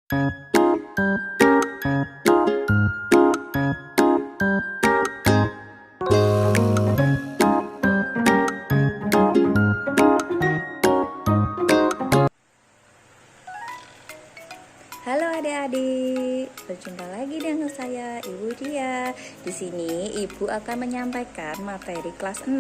Halo adik-adik, berjumpa lagi dengan saya, Ibu Dia. Di sini Ibu akan menyampaikan materi kelas 6,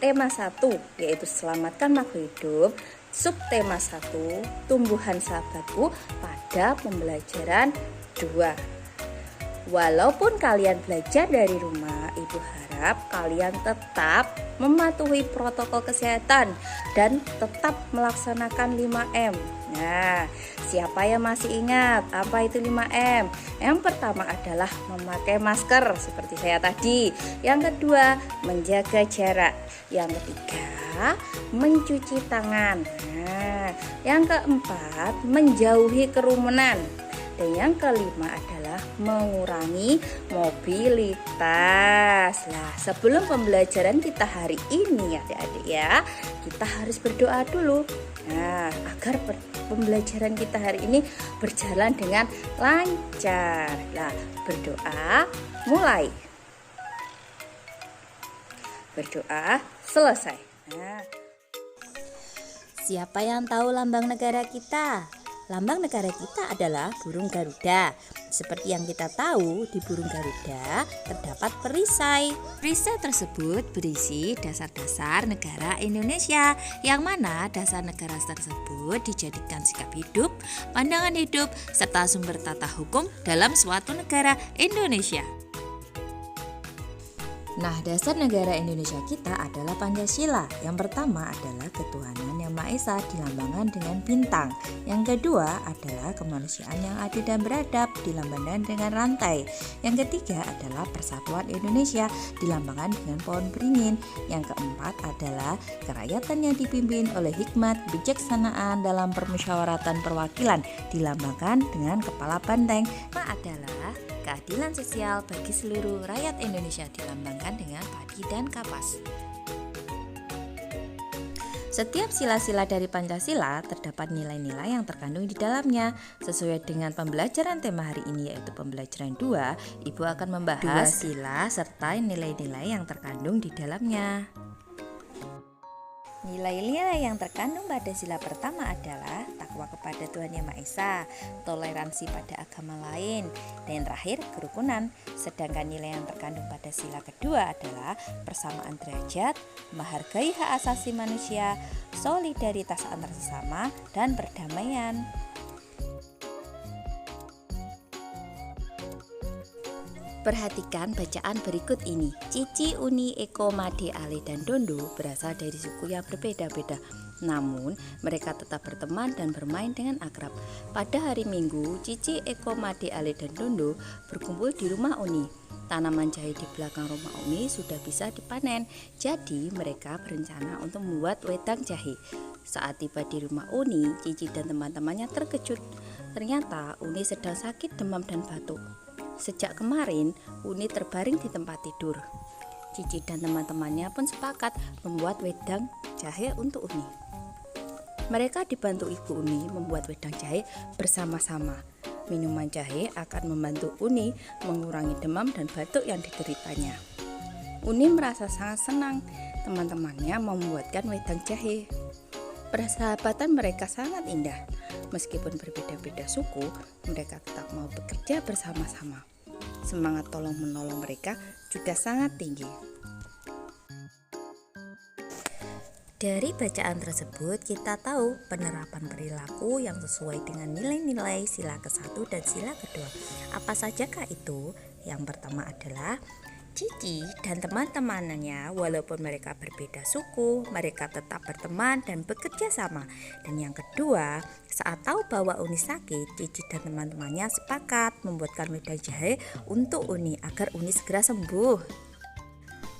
tema 1 yaitu selamatkan makhluk hidup, subtema 1, tumbuhan sahabatku pada pembelajaran 2. Walaupun kalian belajar dari rumah, Ibu harap kalian tetap mematuhi protokol kesehatan dan tetap melaksanakan 5M. Nah, siapa yang masih ingat apa itu 5M? Yang pertama adalah memakai masker seperti saya tadi. Yang kedua, menjaga jarak. Yang ketiga, mencuci tangan. Nah, yang keempat, menjauhi kerumunan. Dan yang kelima adalah mengurangi mobilitas. Nah, sebelum pembelajaran kita hari ini adik-adik ya, kita harus berdoa dulu. Nah, agar pembelajaran kita hari ini berjalan dengan lancar. Nah, berdoa mulai. Berdoa selesai. Nah, siapa yang tahu lambang negara kita? Lambang negara kita adalah burung Garuda. Seperti yang kita tahu, di burung Garuda terdapat perisai. Perisai tersebut berisi dasar-dasar negara Indonesia, yang mana dasar negara tersebut dijadikan sikap hidup, pandangan hidup, serta sumber tata hukum dalam suatu negara Indonesia. Nah, dasar negara Indonesia kita adalah Pancasila. Yang pertama adalah ketuhanan yang Maha Esa dilambangkan dengan bintang. Yang kedua adalah kemanusiaan yang adil dan beradab dilambangkan dengan rantai. Yang ketiga adalah persatuan Indonesia dilambangkan dengan pohon beringin. Yang keempat adalah kerakyatan yang dipimpin oleh hikmat kebijaksanaan dalam permusyawaratan perwakilan dilambangkan dengan kepala banteng. Adalah keadilan sosial bagi seluruh rakyat Indonesia dilambangkan dengan padi dan kapas. Setiap sila-sila dari Pancasila terdapat nilai-nilai yang terkandung di dalamnya. Sesuai dengan pembelajaran tema hari ini yaitu pembelajaran 2, Ibu akan membahas 2 sila serta nilai-nilai yang terkandung di dalamnya. Nilai-nilai yang terkandung pada sila pertama adalah takwa kepada Tuhan Yang Maha Esa, toleransi pada agama lain, dan terakhir kerukunan. Sedangkan nilai yang terkandung pada sila kedua adalah persamaan derajat, menghargai hak asasi manusia, solidaritas antar sesama, dan perdamaian. Perhatikan bacaan berikut ini. Cici, Uni, Eko, Made, Ale, dan Dondo berasal dari suku yang berbeda-beda. Namun, mereka tetap berteman dan bermain dengan akrab. Pada hari Minggu, Cici, Eko, Made, Ale, dan Dondo berkumpul di rumah Uni. Tanaman jahe di belakang rumah Uni sudah bisa dipanen. Jadi, mereka berencana untuk membuat wedang jahe. Saat tiba di rumah Uni, Cici dan teman-temannya terkejut. Ternyata Uni sedang sakit demam dan batuk. Sejak kemarin, Uni terbaring di tempat tidur. Cici dan teman-temannya pun sepakat membuat wedang jahe untuk Uni. Mereka dibantu Ibu Uni membuat wedang jahe bersama-sama. Minuman jahe akan membantu Uni mengurangi demam dan batuk yang dideritanya. Uni merasa sangat senang teman-temannya membuatkan wedang jahe. Persahabatan mereka sangat indah. Meskipun berbeda-beda suku, mereka tetap mau bekerja bersama-sama. Semangat tolong-menolong mereka juga sangat tinggi. Dari bacaan tersebut, kita tahu penerapan perilaku yang sesuai dengan nilai-nilai sila ke-1 dan sila kedua. Apa sajakah itu? Yang pertama adalah Cici dan teman-temannya, walaupun mereka berbeda suku, mereka tetap berteman dan bekerja sama. Dan yang kedua, saat tahu bahwa Uni sakit, Cici dan teman-temannya sepakat membuatkan wedang jahe untuk Uni agar Uni segera sembuh.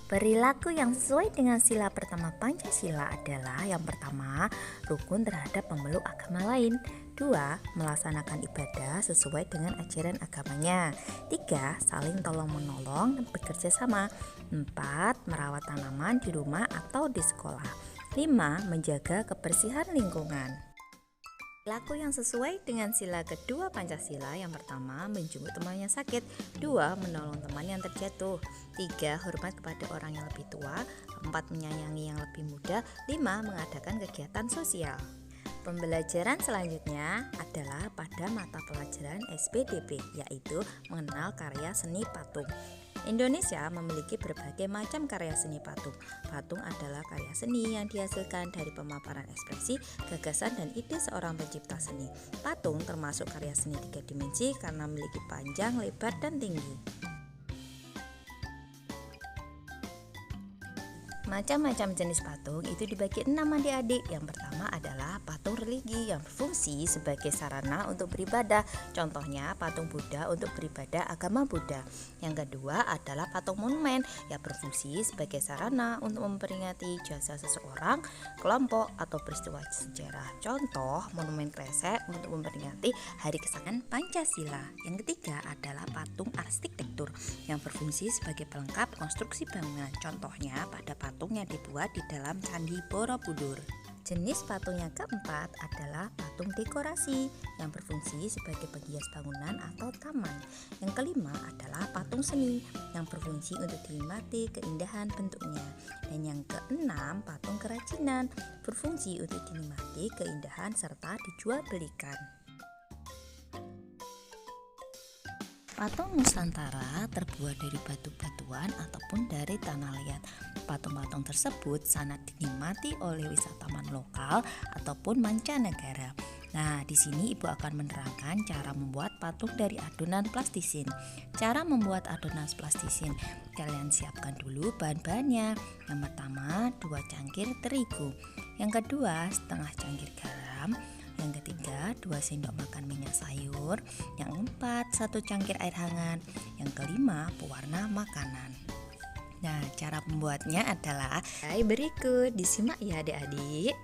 Perilaku yang sesuai dengan sila pertama Pancasila adalah yang pertama, rukun terhadap pemeluk agama lain. 2. Melaksanakan ibadah sesuai dengan ajaran agamanya. 3. Saling tolong-menolong dan bekerja sama. 4. Merawat tanaman di rumah atau di sekolah. 5. Menjaga kebersihan lingkungan. Laku yang sesuai dengan sila kedua Pancasila. Yang pertama, menjenguk teman yang sakit. 2. Menolong teman yang terjatuh. 3. Hormat kepada orang yang lebih tua. 4. Menyayangi yang lebih muda. 5. Mengadakan kegiatan sosial. Pembelajaran selanjutnya adalah pada mata pelajaran SPDP, yaitu mengenal karya seni patung. Indonesia memiliki berbagai macam karya seni patung. Patung adalah karya seni yang dihasilkan dari pemaparan ekspresi, gagasan, dan ide seorang pencipta seni. Patung termasuk karya seni 3 dimensi karena memiliki panjang, lebar, dan tinggi. Macam-macam jenis patung itu dibagi 6 adik-adik. Yang pertama adalah patung religi yang berfungsi sebagai sarana untuk beribadah. Contohnya patung Buddha untuk beribadah agama Buddha. Yang kedua adalah patung monumen yang berfungsi sebagai sarana untuk memperingati jasa seseorang, kelompok, atau peristiwa sejarah. Contoh monumen kresek untuk memperingati Hari Kesaktian Pancasila. Yang ketiga adalah patung arsitektur yang berfungsi sebagai pelengkap konstruksi bangunan. Contohnya pada patung yang dibuat di dalam Candi Borobudur. Jenis patung yang keempat adalah patung dekorasi yang berfungsi sebagai penghias bangunan atau taman. Yang kelima adalah patung seni yang berfungsi untuk dinikmati keindahan bentuknya. Dan yang keenam, patung kerajinan berfungsi untuk dinikmati keindahan serta dijual belikan. Patung Nusantara terbuat dari batu-batuan ataupun dari tanah liat. Patung-patung tersebut sangat dinikmati oleh wisatawan lokal ataupun mancanegara. Nah, di sini Ibu akan menerangkan cara membuat patung dari adonan plastisin. Cara membuat adonan plastisin, kalian siapkan dulu bahan-bahannya. Yang pertama, 2 cangkir terigu. Yang kedua, setengah cangkir garam. Yang ketiga, 2 sendok makan minyak sayur. Yang keempat, 1 cangkir air hangat. Yang kelima, pewarna makanan. Nah, cara pembuatnya adalah berikut. Disimak ya adik-adik.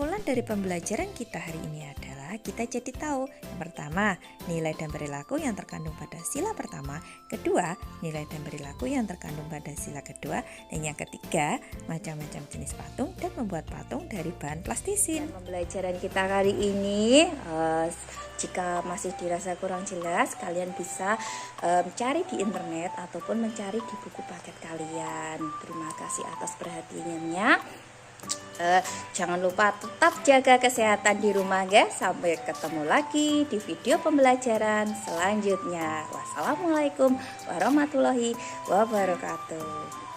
Kesimpulan dari pembelajaran kita hari ini adalah kita jadi tahu, yang pertama, nilai dan perilaku yang terkandung pada sila pertama, kedua, nilai dan perilaku yang terkandung pada sila kedua, dan yang ketiga, macam-macam jenis patung dan membuat patung dari bahan plastisin. Pembelajaran kita kali ini, jika masih dirasa kurang jelas, kalian bisa cari di internet ataupun mencari di buku paket kalian. Terima kasih atas perhatiannya. Jangan lupa tetap jaga kesehatan di rumah guys. Sampai ketemu lagi di video pembelajaran selanjutnya. Wassalamualaikum warahmatullahi wabarakatuh.